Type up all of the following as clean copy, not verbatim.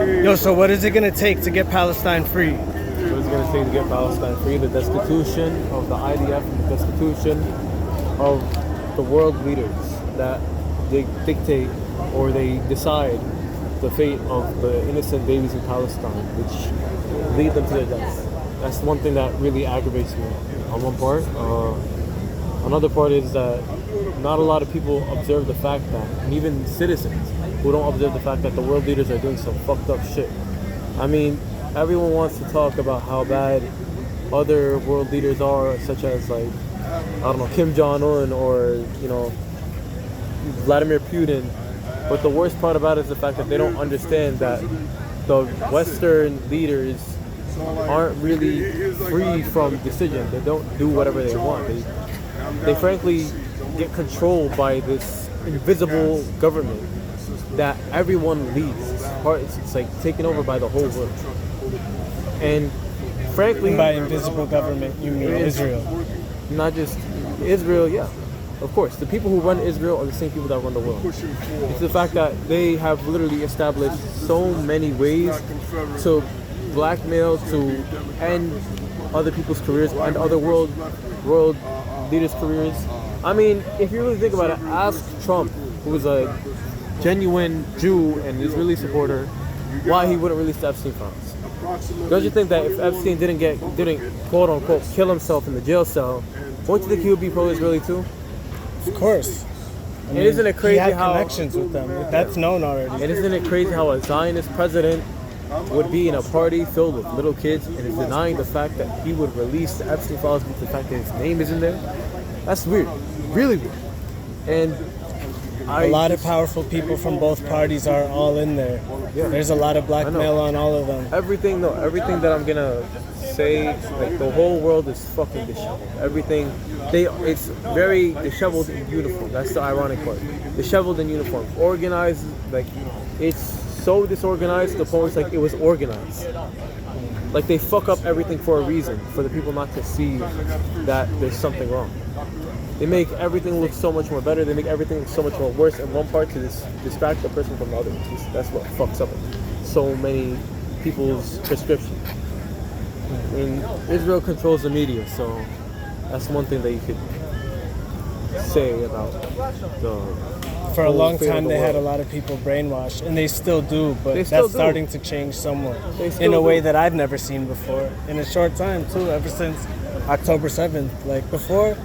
Yo, so what is it going to take to get Palestine free? What is it going to take to get Palestine free? The destitution of the IDF, the destitution of the world leaders that they dictate or they decide the fate of the innocent babies in Palestine, which lead them to their deaths. That's one thing that really aggravates me on one part. Another part is that not a lot of people observe the fact that, and even citizens who don't observe the fact that the world leaders are doing some fucked up shit. I mean, everyone wants to talk about how bad other world leaders are, such as like, I don't know, Kim Jong-un or, you know, Vladimir Putin. But the worst part about it is the fact that they don't understand that the Western leaders aren't really free from decision. They don't do whatever they want. They frankly get controlled by this invisible government that everyone leads. It's like taken over by the whole world. And frankly, And by invisible government, you mean Israel? Not just Israel, yeah. Of course, the people who run Israel are the same people that run the world. It's the fact that they have literally established so many ways to blackmail, to end other people's careers and other world leaders' careers. I mean, if you really think about it, ask Trump, who is a genuine Jew and Israeli supporter, why he wouldn't release the Epstein files. Don't you think that if Epstein didn't quote unquote kill himself in the jail cell, don't you think he would be pro-Israeli too? Of course. I mean, isn't it crazy he had how connections with them? That's known already. And isn't it crazy how a Zionist president would be in a party filled with little kids and is denying the fact that he would release the Epstein files due to the fact that his name is in there? That's weird, really weird. And A lot of powerful people from both parties are all in there. Yeah. There's a lot of blackmail on all of them. everything that I'm gonna say, like the whole world is fucking disheveled. Everything, it's very disheveled in uniform. That's the ironic part. Disheveled in uniform, organized, like it's so disorganized to the point where it's like it was organized. Like they fuck up everything for a reason, for the people not to see that there's something wrong. They make everything look so much more better. They make everything look so much more worse in one part to distract the person from the other. That's what fucks up so many people's prescription. I mean, Israel controls the media, so that's one thing that you could say about the. For a long fate of time, the they had a world. lot of people brainwashed, and they still do, but They still that's do. starting to change somewhat They still in a way do. that I've never seen before. In a short time, too, ever since October 7th. Like, before,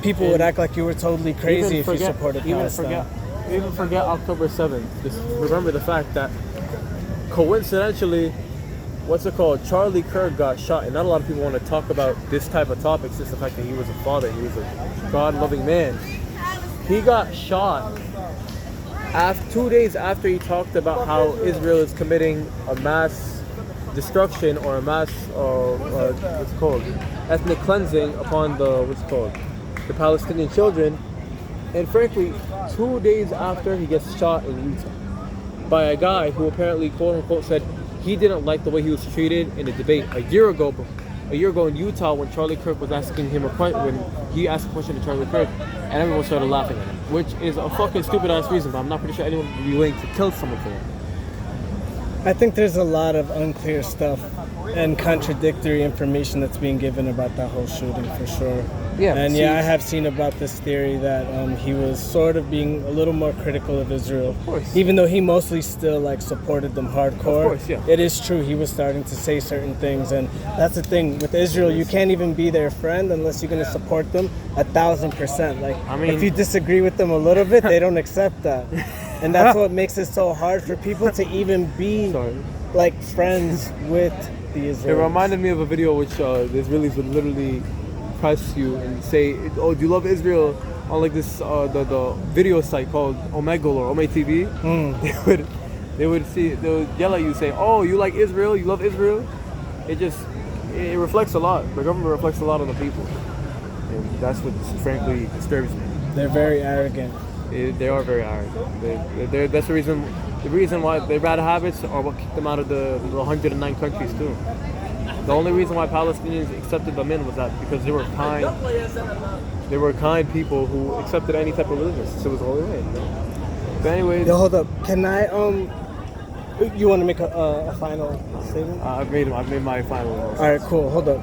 people would act like you were totally crazy if you supported Palestine. Even forget October 7th. Just remember the fact that coincidentally, Charlie Kirk got shot, and not a lot of people want to talk about this type of topics. Just the fact that he was a father, he was a God-loving man. He got shot 2 days after he talked about how Israel is committing a mass destruction or a mass ethnic cleansing upon the Palestinian children. And frankly, 2 days after, he gets shot in Utah by a guy who apparently quote unquote said he didn't like the way he was treated in a debate a year ago in Utah when Charlie Kirk was asking him when he asked a question to Charlie Kirk, and everyone started laughing at him, which is a fucking stupid ass reason, but I'm not pretty sure anyone would be willing to kill someone for that. I think there's a lot of unclear stuff and contradictory information that's being given about that whole shooting, for sure. Yeah, And see- I have seen about this theory that he was sort of being a little more critical of Israel. Of course. Even though he mostly still supported them hardcore. Of course, yeah. It is true, he was starting to say certain things, and that's the thing with Israel, you can't even be their friend unless you're going to support them 1,000%. Like, I mean- if you disagree with them a little bit, they don't accept that. And that's what makes it so hard for people to even be like friends with the It Israelis. reminded me of a video which the Israelis would literally press you and say, "Oh, do you love Israel?" On like this the video site called Omegle or Ome TV. They would yell at you, say, "Oh, you like Israel? You love Israel?" It reflects a lot. The government reflects a lot on the people, and that's what frankly disturbs me. They're very arrogant. They are very arrogant. That's the reason why their bad habits are what kicked them out of the 109 countries too. The only reason why Palestinians accepted them in was that because they were kind. They were kind people who accepted any type of religion. So it was the only way. But anyways, Yo, hold up. Can I You want to make a final statement? I've made my final. All right, cool. Hold up.